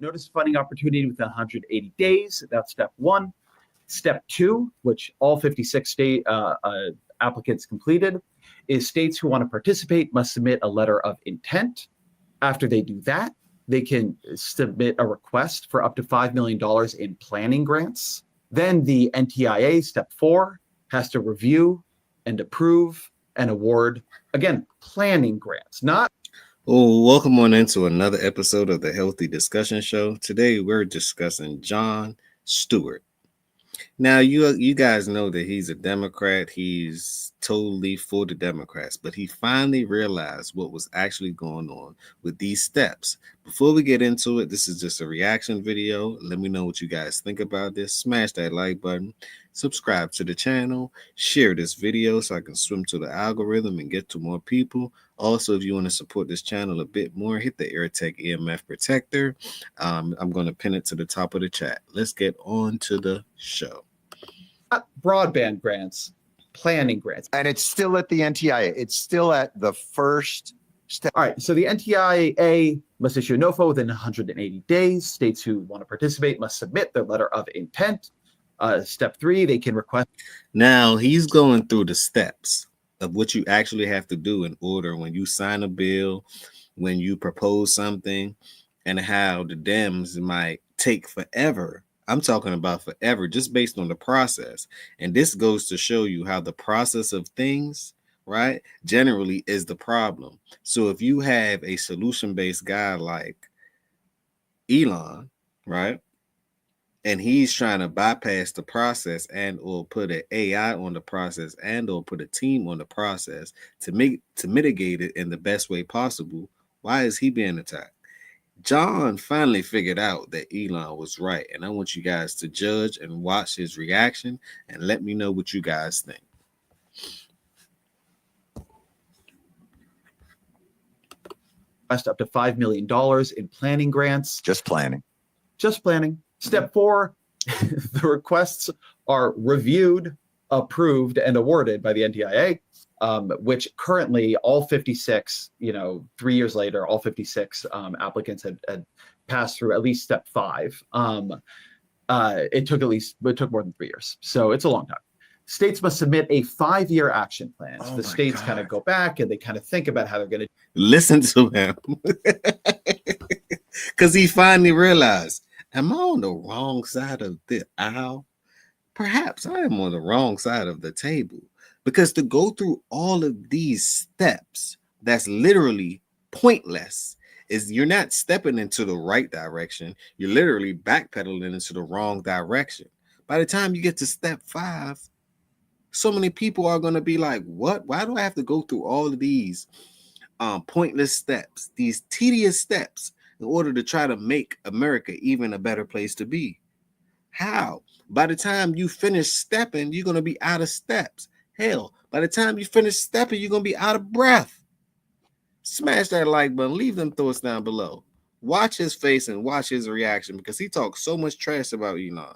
Notice funding opportunity within 180 days. That's step one. Step two, which all 56 state applicants completed, is states who want to participate must submit a letter of intent. After they do that, they can submit a request for up to $5 million in planning grants. Then the NTIA, step four, has to review and approve and award, again, planning grants, not. Oh, welcome on into another episode of the Healthy Discussion Show. Today we're discussing Jon Stewart. Now, you guys know that he's a Democrat. He's totally for the Democrats, but he finally realized what was actually going on with these steps. Before we get into it, this is just a reaction video. Let me know what you guys think about this. Smash that like button, subscribe to the channel, share this video so I can swim to the algorithm and get to more people. Also, if you want to support this channel a bit more, hit the AirTech EMF protector. I'm going to pin it to the top of the chat. Let's get on to the show. Broadband grants, planning grants. And it's still at the NTIA. It's still at the first step. All right, so the NTIA must issue a NOFO within 180 days. States who want to participate must submit their letter of intent. Step three, they can request. Now, he's going through the steps of what you actually have to do in order when you sign a bill, when you propose something, and how the Dems might take forever. I'm talking about forever, just based on the process. And this goes to show you how the process of things, right, generally is the problem. So if you have a solution-based guy like Elon, right, and he's trying to bypass the process and or put an AI on the process and or put a team on the process to mitigate it in the best way possible, why is he being attacked? Jon finally figured out that Elon was right, and I want you guys to judge and watch his reaction and let me know what you guys think. Up to $5 million in planning grants. Just planning. Step four, the requests are reviewed, approved, and awarded by the NTIA, which currently all 56, 3 years later, all 56 applicants had passed through at least step five. It took more than 3 years. So it's a long time. States must submit a 5-year action plan. So the states kind of go back and they kind of think about how they're going to listen to him. Because he finally realized, am I on the wrong side of the aisle? Perhaps I am on the wrong side of the table. Because to go through all of these steps, that's literally pointless. Is you're not stepping into the right direction. You're literally backpedaling into the wrong direction. By the time you get to step 5, so many people are going to be like, what? Why do I have to go through all of these pointless steps, these tedious steps in order to try to make America even a better place to be? How? By the time you finish stepping, you're going to be out of steps. Hell, by the time you finish stepping, you're going to be out of breath. Smash that like button. Leave them thoughts down below. Watch his face and watch his reaction because he talks so much trash about Elon.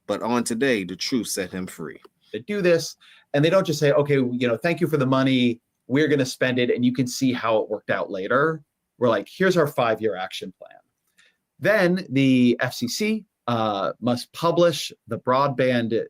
But on today, the truth set him free. to do this. And they don't just say, okay, thank you for the money. We're going to spend it. And you can see how it worked out later. We're like, here's our 5-year action plan. Then the FCC must publish the broadband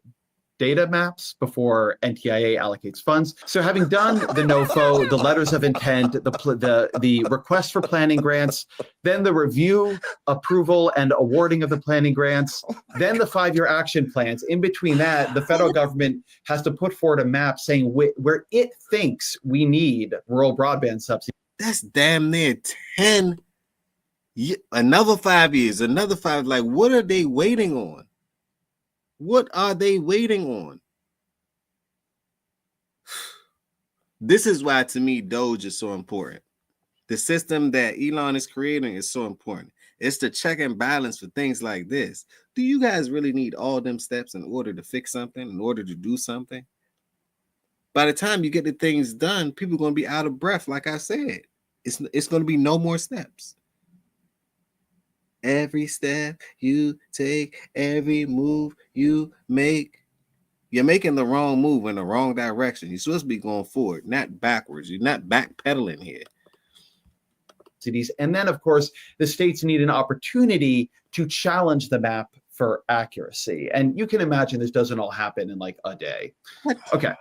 data maps before NTIA allocates funds. So having done the NOFO, the letters of intent, the request for planning grants, then the review, approval, and awarding of the planning grants, then the 5-year action plans. In between that, the federal government has to put forward a map saying where it thinks we need rural broadband subsidies. That's damn near 10. Another 5 years, another 5. Like, what are they waiting on? What are they waiting on? This is why, to me, d.o.g.e is so important. The system that Elon is creating is so important. It's the check and balance for things like this. Do you guys really need all them steps in order to fix something, in order to do something? By the time you get the things done, people are going to be out of breath, like I said. It's going to be no more steps. Every step you take, every move you make, you're making the wrong move in the wrong direction. You're supposed to be going forward, not backwards. You're not backpedaling here. cities. And then, of course, the states need an opportunity to challenge the map for accuracy. And you can imagine this doesn't all happen in like a day. Okay.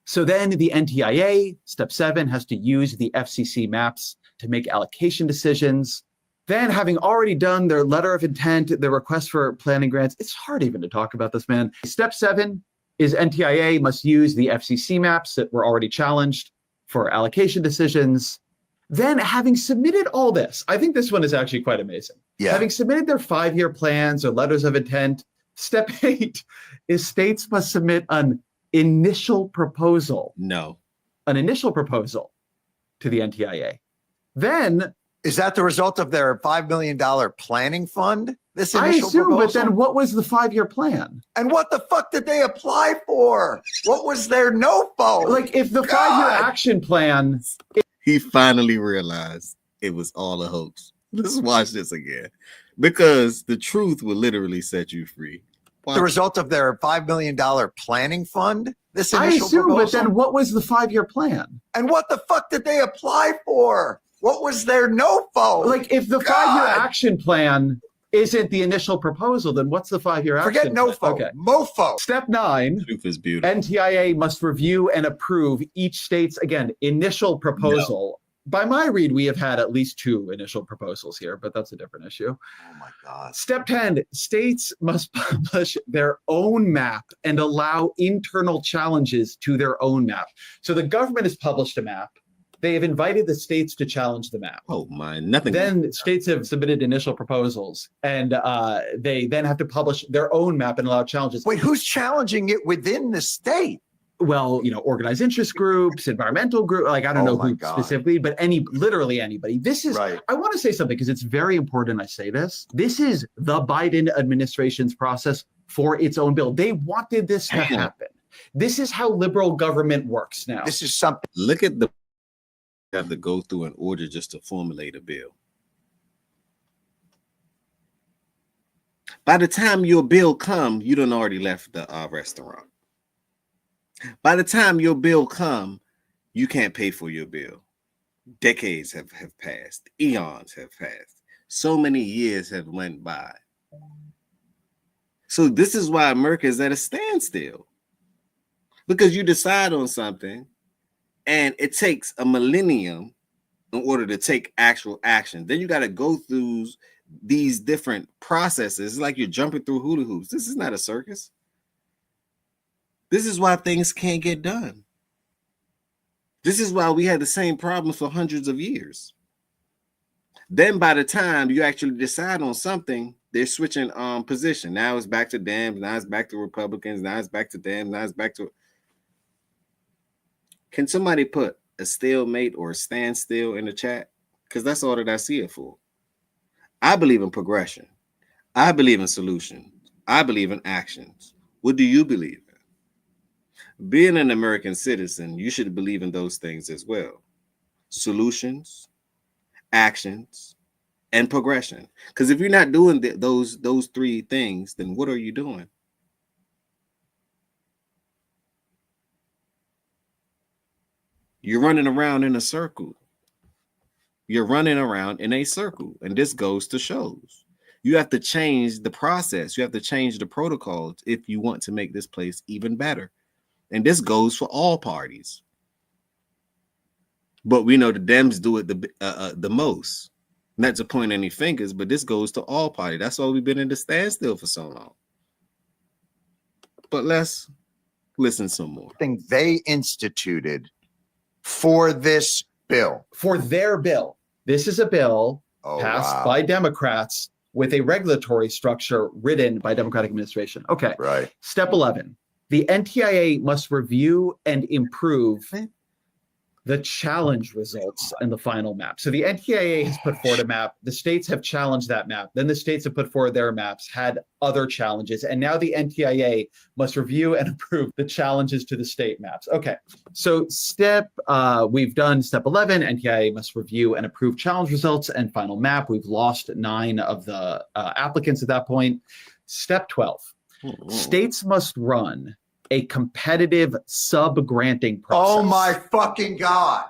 So then the NTIA, step 7, has to use the FCC maps to make allocation decisions. Then, having already done their letter of intent, their request for planning grants, it's hard even to talk about this, man. Step 7 is NTIA must use the FCC maps that were already challenged for allocation decisions. Then, having submitted all this, I think this one is actually quite amazing. Yeah. Having submitted their 5-year plans or letters of intent, step 8 is states must submit an initial proposal. No. An initial proposal to the NTIA. Then, is that the result of their $5 million planning fund? This I initial assume, proposal? but then what was the 5-year plan? And what the fuck did they apply for? What was their NOFO? Like, if the 5-year action plan, He finally realized it was all a hoax. Let's watch this again. Because the truth will literally set you free. Watch. The result of their $5 million planning fund? This I initial assume, proposal? but then what was the 5-year plan? And what the fuck did they apply for? What was their NOFO? Like, if the 5-year action plan isn't the initial proposal, then what's the 5-year action Forget plan? NOFO. Okay. MOFO. Step 9, Truth is beautiful. NTIA must review and approve each state's, again, initial proposal. By my read, we have had at least 2 initial proposals here, but that's a different issue. Oh my God. Step 10, states must publish their own map and allow internal challenges to their own map. So the government has published a map. They have invited the states to challenge the map. Oh my, nothing. Then states have submitted initial proposals, and they then have to publish their own map and allow challenges. Wait, who's challenging it within the state? Well, organized interest groups, environmental group, like I don't know who specifically, but literally anybody. This is, right. I want to say something because it's very important I say this. This is the Biden administration's process for its own bill. They wanted this to happen. This is how liberal government works now. This is something. Look at the have to go through in order just to formulate a bill. By the time your bill come, you done already left the restaurant. By the time your bill come, you can't pay for your bill. Decades have passed. Eons have passed. So many years have went by. So this is why America is at a standstill. Because you decide on something, and it takes a millennium in order to take actual action. Then you got to go through these different processes. It's like you're jumping through hula hoops. This is not a circus. This is why things can't get done. This is why we had the same problems for hundreds of years. Then by the time you actually decide on something, they're switching position. Now it's back to Dems. Now it's back to Republicans. Now it's back to Dems. Now it's back to... Can somebody put a stalemate or a standstill in the chat? Because that's all that I see it for. I believe in progression. I believe in solutions. I believe in actions. What do you believe in? Being an American citizen, you should believe in those things as well. Solutions, actions, and progression. Because if you're not doing those 3 things, then what are you doing? You're running around in a circle. You're running around in a circle. And this goes to shows. You have to change the process. You have to change the protocols if you want to make this place even better. And this goes for all parties. But we know the Dems do it the most. Not to point any fingers, but this goes to all parties. That's why we've been in the standstill for so long. But let's listen some more. Thing they instituted for this bill. For their bill. This is a bill passed by Democrats with a regulatory structure written by Democratic administration. Okay. Right. Step 11. The NTIA must review and improve the challenge results in the final map. So the NTIA has put forward a map. The states have challenged that map. Then the states have put forward their maps, had other challenges. And now the NTIA must review and approve the challenges to the state maps. Okay. So we've done step 11, NTIA must review and approve challenge results and final map. We've lost 9 of the applicants at that point. Step 12, states must run a competitive sub-granting process. Oh my fucking God.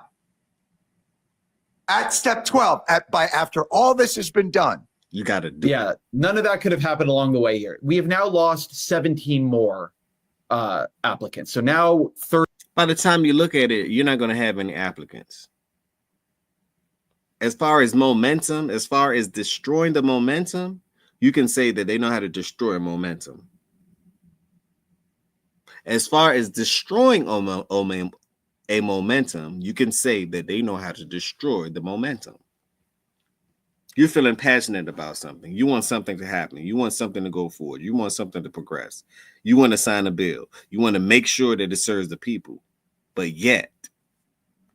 At step 12, after all this has been done. You got to do it. Yeah, none of that could have happened along the way here. We have now lost 17 more applicants. So now 30. By the time you look at it, you're not going to have any applicants. As far as momentum, as far as destroying the momentum, you can say that they know how to destroy momentum. As far as destroying a momentum, you can say that they know how to destroy the momentum. You're feeling passionate about something. You want something to happen. You want something to go forward. You want something to progress. You want to sign a bill. You want to make sure that it serves the people. But yet,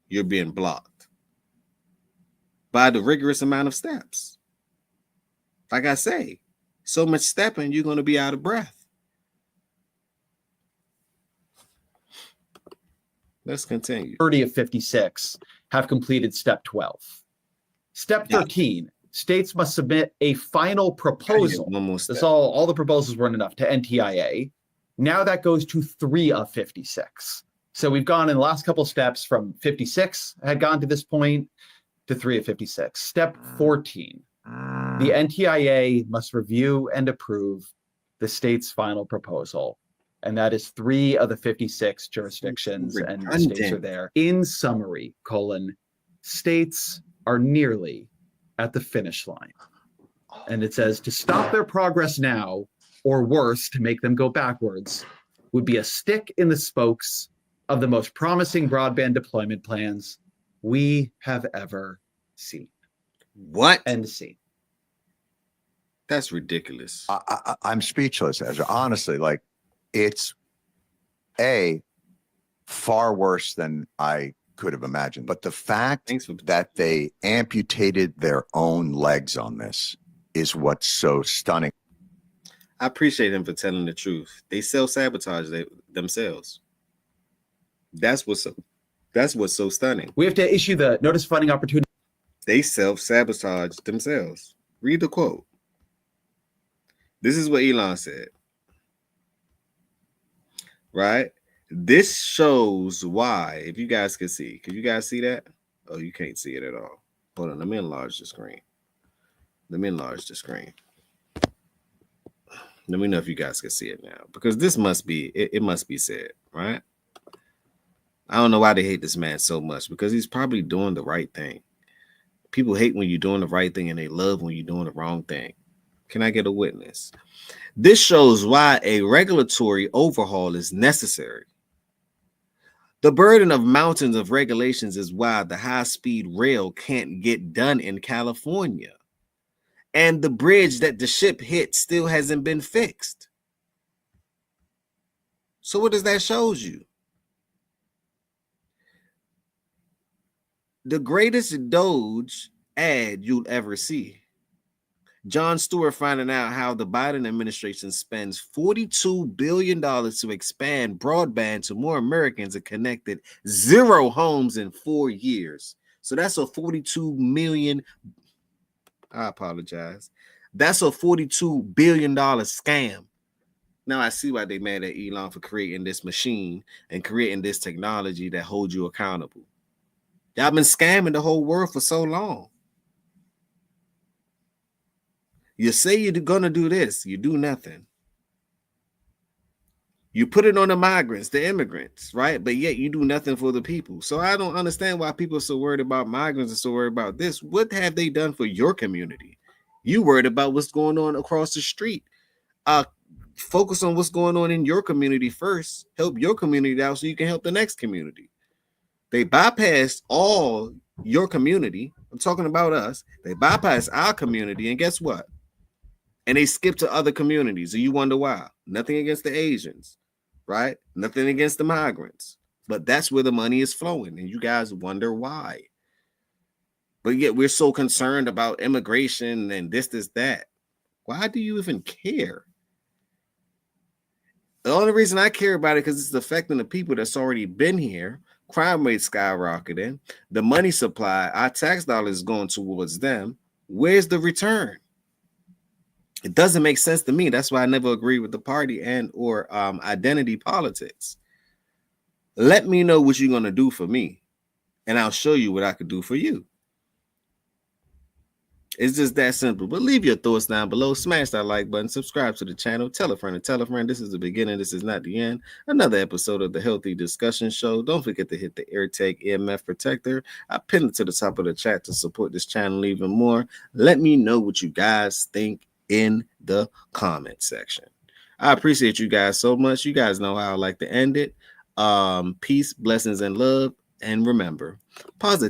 you're being blocked by the rigorous amount of steps. Like I say, so much stepping, you're going to be out of breath. Let's continue. 30 of 56 have completed step 12. Step 13, states must submit a final proposal. One more step. That's all the proposals weren't enough to NTIA. Now that goes to 3 of 56. So we've gone in the last couple steps from 56 had gone to this point to 3 of 56. Step 14, the NTIA must review and approve the state's final proposal. And that is 3 of the 56 jurisdictions and the states are there. In summary, states are nearly at the finish line. And it says to stop their progress now, or worse, to make them go backwards, would be a stick in the spokes of the most promising broadband deployment plans we have ever seen. What? End scene. That's ridiculous. I'm speechless. Honestly, like, it's far worse than I could have imagined. But the fact that they amputated their own legs on this is what's so stunning. I appreciate him for telling the truth. They self-sabotage themselves. That's what's so stunning. We have to issue the notice of funding opportunity. They self-sabotage themselves. Read the quote. This is what Elon said. Right? This shows why, if you guys can see. Can you guys see that? Oh, you can't see it at all. Hold on, let me enlarge the screen. Let me know if you guys can see it now. Because this must be, it must be said, right? I don't know why they hate this man so much, because he's probably doing the right thing. People hate when you're doing the right thing and they love when you're doing the wrong thing. Can I get a witness? This shows why a regulatory overhaul is necessary. The burden of mountains of regulations is why the high-speed rail can't get done in California. And the bridge that the ship hit still hasn't been fixed. So what does that show you? The greatest Doge ad you'll ever see. Jon Stewart finding out how the Biden administration spends $42 billion to expand broadband to more Americans and connected 0 homes in 4 years. So that's a 42 million. I apologize. That's a $42 billion scam. Now I see why they mad at Elon for creating this machine and creating this technology that holds you accountable. Y'all been scamming the whole world for so long. You say you're going to do this, you do nothing. You put it on the migrants, the immigrants, right? But yet you do nothing for the people. So I don't understand why people are so worried about migrants and so worried about this. What have they done for your community? You worried about what's going on across the street. Focus on what's going on in your community first. Help your community out so you can help the next community. They bypassed all your community. I'm talking about us. They bypassed our community, and guess what? And they skip to other communities. And you wonder why. Nothing against the Asians, right? Nothing against the migrants. But that's where the money is flowing. And you guys wonder why. But yet we're so concerned about immigration and this, that. Why do you even care? The only reason I care about it because it's affecting the people that's already been here. Crime rates skyrocketing. The money supply, our tax dollars going towards them. Where's the return? It doesn't make sense to me. That's why I never agree with the party and or identity politics. Let me know what you're going to do for me, and I'll show you what I could do for you. It's just that simple. But leave your thoughts down below. Smash that like button. Subscribe to the channel. Tell a friend and tell a friend. This is the beginning. This is not the end. Another episode of the Healthy Discussion Show. Don't forget to hit the AirTag EMF protector. I pinned it to the top of the chat to support this channel even more. Let me know what you guys think in the comment section. I appreciate you guys so much. You guys know how I like to end it. Peace, blessings, and love. And remember, positive.